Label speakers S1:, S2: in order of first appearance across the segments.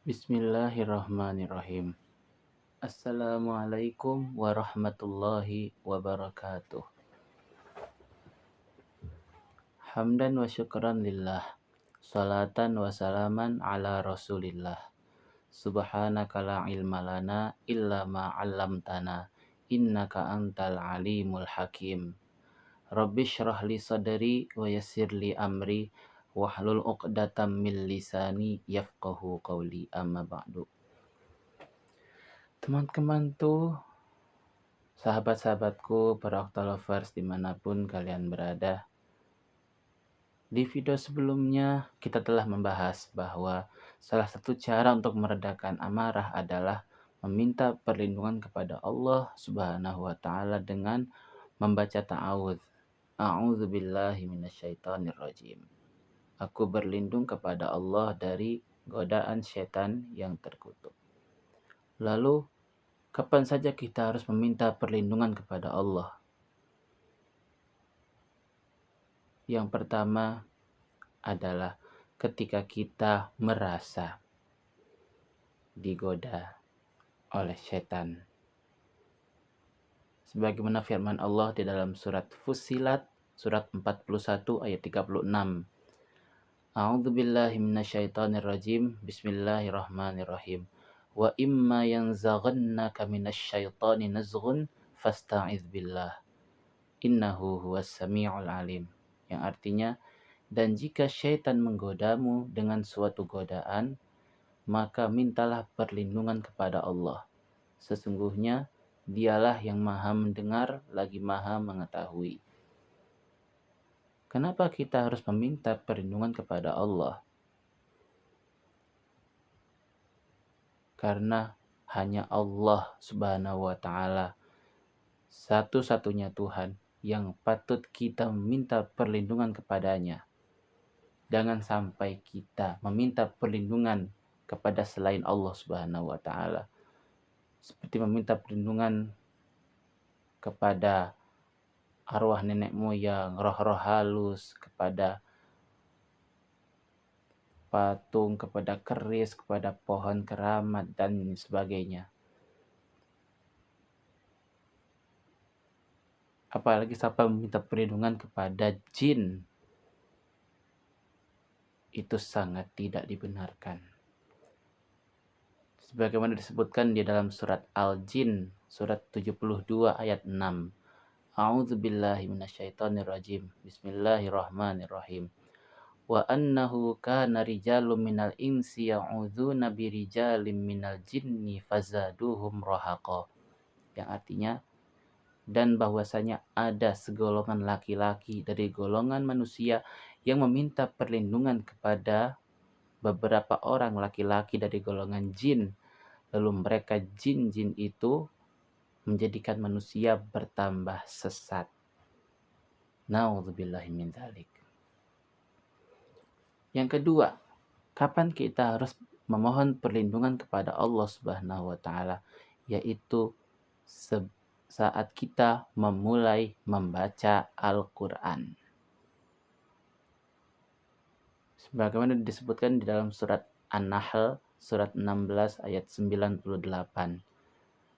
S1: Bismillahirrahmanirrahim. Assalamualaikum warahmatullahi wabarakatuh. Hamdan wa syukran lillah. Salatan wa salaman ala rasulillah. Subhanaka la ilma lana illa ma 'allamtana. Innaka antal alimul hakim. Rabbi shrah li sadri wa yassir li amri. Wahlul uqdatam min lisani yafqahu qawli, amma ba'du. Teman-teman tuh, sahabat-sahabatku, para Octalovers dimanapun kalian berada. Di video sebelumnya kita telah membahas bahwa salah satu cara untuk meredakan amarah adalah meminta perlindungan kepada Allah Subhanahu wa taala dengan membaca ta'awudz. A'udzubillahi minasyaitonirrajim. Aku berlindung kepada Allah dari godaan setan yang terkutuk. Lalu kapan saja kita harus meminta perlindungan kepada Allah? Yang pertama adalah ketika kita merasa digoda oleh setan. Sebagaimana firman Allah di dalam surat Fussilat, surat 41 ayat 36. A'udzubillahi minasyaitonirrajim. Bismillahirrahmanirrahim. Wa imma yanzaghannaka minasyaitani nazghun fasta'iz billah. Innahu huwas sami'ul alim. Yang artinya, dan jika syaitan menggodamu dengan suatu godaan, maka mintalah perlindungan kepada Allah. Sesungguhnya dialah yang maha mendengar lagi maha mengetahui. Kenapa kita harus meminta perlindungan kepada Allah? Karena hanya Allah Subhanahu wa ta'ala satu-satunya Tuhan yang patut kita meminta perlindungan kepadanya. Jangan sampai kita meminta perlindungan kepada selain Allah Subhanahu wa ta'ala. Seperti meminta perlindungan kepada arwah nenek moyang, roh-roh halus, kepada patung, kepada keris, kepada pohon keramat, dan sebagainya. Apalagi sampai meminta perlindungan kepada jin. Itu sangat tidak dibenarkan. Sebagaimana disebutkan di dalam surat Al-Jin, surat 72 ayat 6. A'udzubillahi minasyaitonirrajim. Bismillahirrahmanirrahim. Wa annahu kana rijalun minal insi ya'udzuna birijalin minal jinni fazaduhum rahaqa. Yang artinya, dan bahwasanya ada segolongan laki-laki dari golongan manusia yang meminta perlindungan kepada beberapa orang laki-laki dari golongan jin. Lalu mereka jin-jin itu menjadikan manusia bertambah sesat. Na'udzubillahi min dzalik. Yang kedua, kapan kita harus memohon perlindungan kepada Allah Subhanahu wa taala? Yaitu saat kita memulai membaca Al-Qur'an. Sebagaimana disebutkan di dalam surat An-Nahl, surat 16 ayat 98.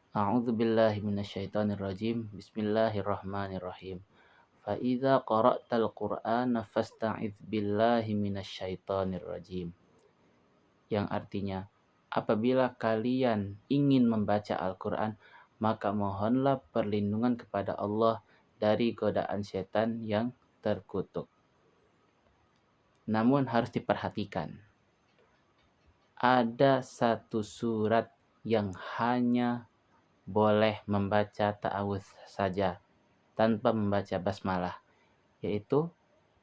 S1: A'udzubillahi minasyaitonirrajim. Bismillahirrahmanirrahim. Fa idza qara'tal Qur'ana fasta'iz billahi minasyaitonirrajim. Yang artinya, apabila kalian ingin membaca Al-Qur'an, maka mohonlah perlindungan kepada Allah dari godaan setan yang terkutuk. Namun harus diperhatikan, ada satu surat yang hanya boleh membaca ta'awudz saja tanpa membaca basmalah, yaitu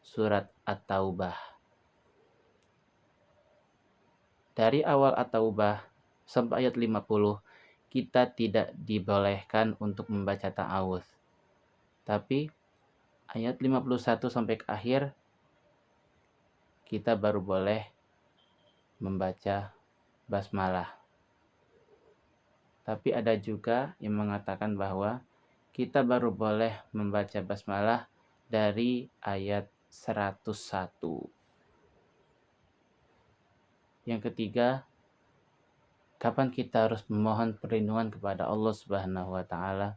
S1: surat At-Taubah. Dari awal At-Taubah sampai ayat 50, kita tidak dibolehkan untuk membaca ta'awudz. Tapi ayat 51 sampai ke akhir, kita baru boleh membaca basmalah. Tapi ada juga yang mengatakan bahwa kita baru boleh membaca basmalah dari ayat 101. Yang ketiga, Kapan kita harus memohon perlindungan kepada Allah Subhanahu wa taala?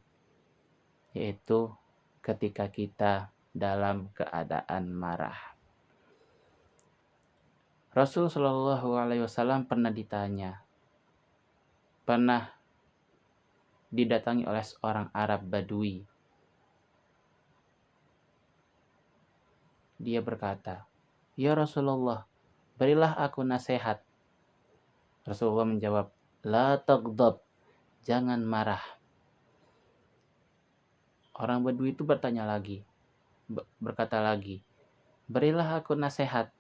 S1: Yaitu ketika kita dalam keadaan marah. Rasul Shallallahu alaihi wasallam pernah didatangi oleh seorang Arab Badui. Dia berkata, "Ya Rasulullah, berilah aku nasihat." Rasulullah menjawab, "La taghdab, jangan marah." Orang Badui itu berkata lagi, "Berilah aku nasihat."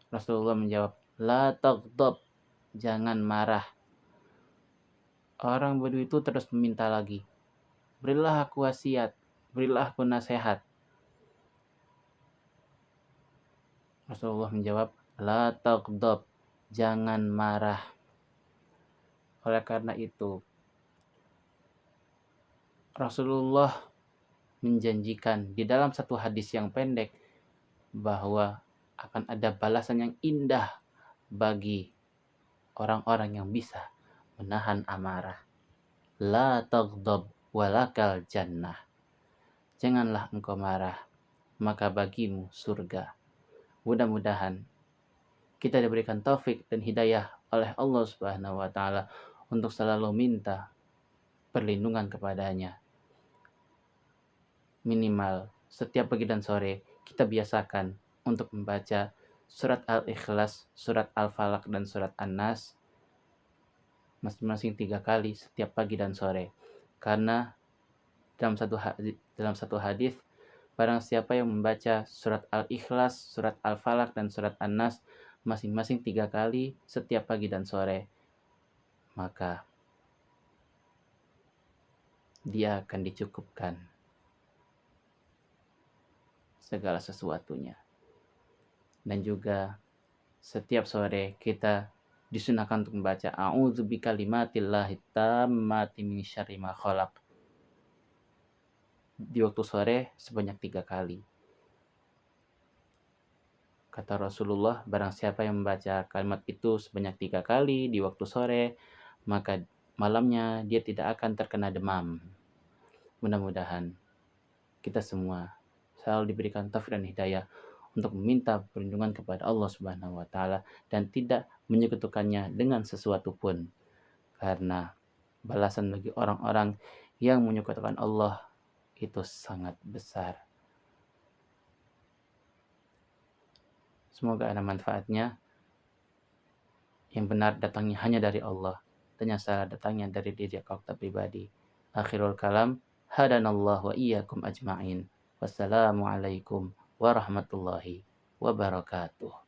S1: Rasulullah menjawab, "La taghdab, jangan marah." Orang Badui itu terus meminta lagi, "Berilah aku wasiat, berilah aku nasihat." Rasulullah menjawab, "La taghdab, jangan marah." Oleh karena itu, Rasulullah menjanjikan di dalam satu hadis yang pendek bahwa akan ada balasan yang indah bagi orang-orang yang bisa menahan amarah. La taghdab walakal jannah. Janganlah engkau marah, maka bagimu surga. Mudah-mudahan kita diberikan taufik dan hidayah oleh Allah Subhanahu wa taala untuk selalu minta perlindungan kepadanya. Minimal setiap pagi dan sore kita biasakan untuk membaca surat Al-Ikhlas, surat Al-Falaq, dan surat An-Nas masing-masing 3 kali setiap pagi dan sore. Karena dalam satu hadis, barang siapa yang membaca surat Al-Ikhlas, surat Al-Falaq, dan surat An-Nas masing-masing 3 kali setiap pagi dan sore, maka dia akan dicukupkan segala sesuatunya. Dan juga setiap sore kita disunahkan untuk membaca A'udzu bikalimatillahi tammati min syarri ma khalaq di waktu sore sebanyak 3 kali. Kata Rasulullah, barang siapa yang membaca kalimat itu sebanyak 3 kali di waktu sore, maka malamnya dia tidak akan terkena demam. Mudah-mudahan kita semua selalu diberikan taufik dan hidayah untuk meminta perlindungan kepada Allah Subhanahu wa taala dan tidak menyekutukannya dengan sesuatu pun. Karena balasan bagi orang-orang yang menyekutukan Allah itu sangat besar. Semoga ada manfaatnya. Yang benar datangnya hanya dari Allah dan yang salah datangnya dari diri kita pribadi. Akhirul kalam, hadanallahu wa iyyakum ajma'in. Wassalamualaikum warahmatullahi wabarakatuh.